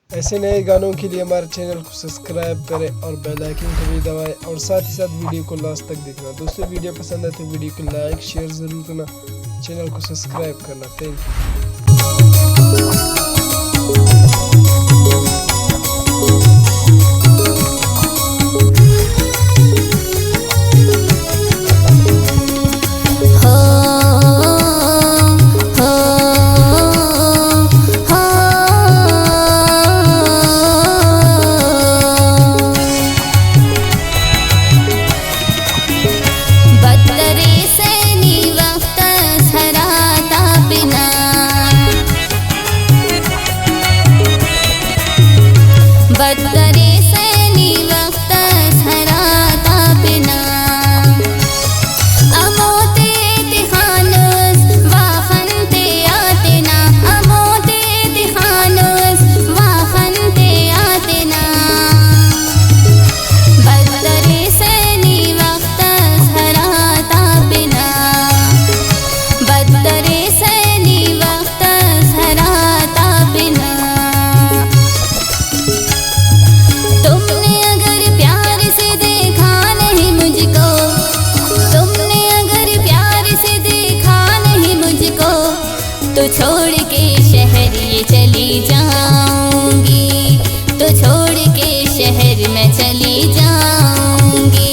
ऐसे नए गानों के लिए हमारे चैनल को सब्सक्राइब करें और बेल आइकन को भी दबाएं और साथ ही साथ वीडियो को लास्ट तक देखना। दोस्तों वीडियो पसंद आए तो वीडियो को लाइक शेयर ज़रूर करना, चैनल को सब्सक्राइब करना। Thank you. तो छोड़ के शहर ये चली जाऊंगी, तो छोड़ के शहर में चली जाऊंगी।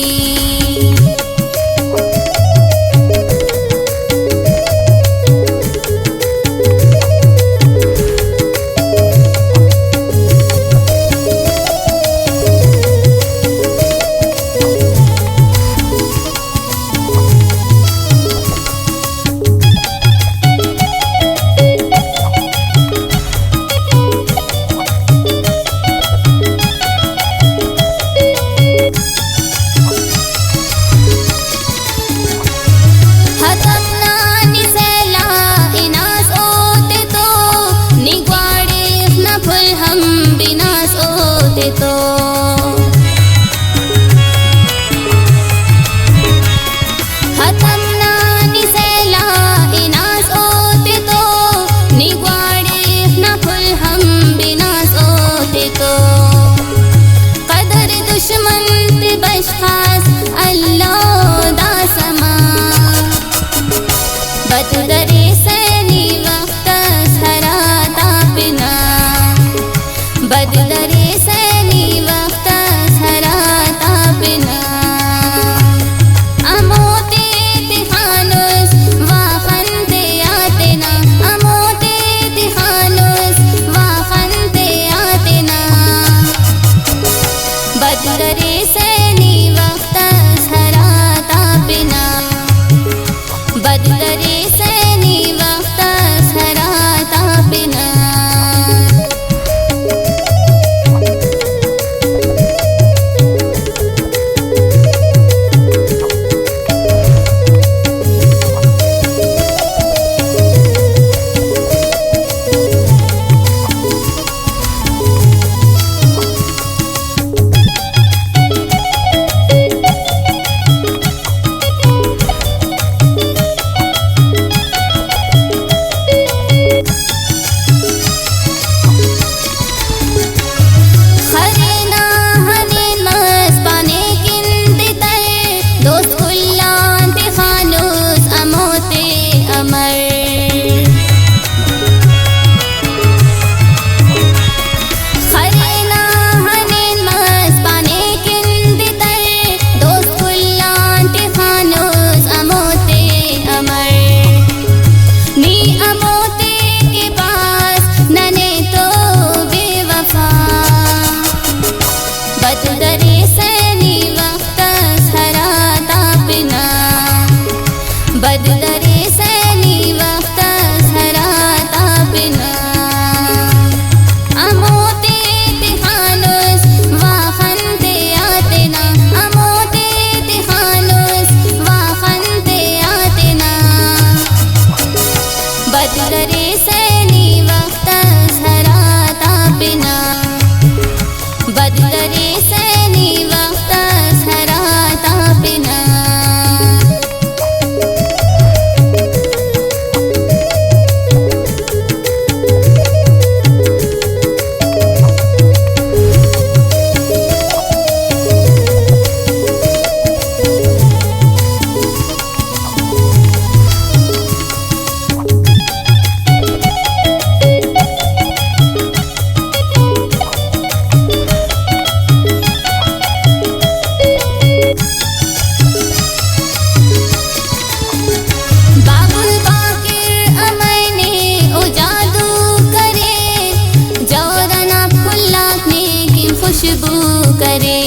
खुशबू करे।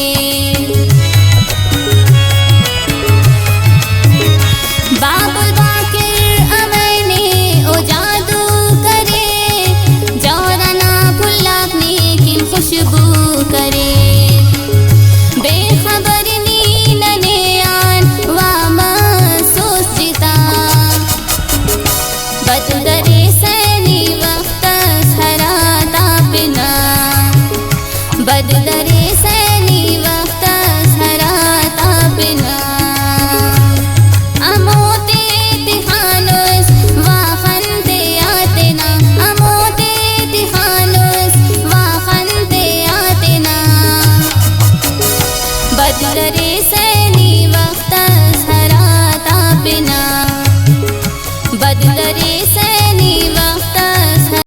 बाबुल बाकिर अमने ओ जादू करे, जौराना फुल्ला अपनी की खुशबू करे। बेखबर नीनने आन वामा सोच जिता, बददरे सैनी वक्त हरा तापना, बददरे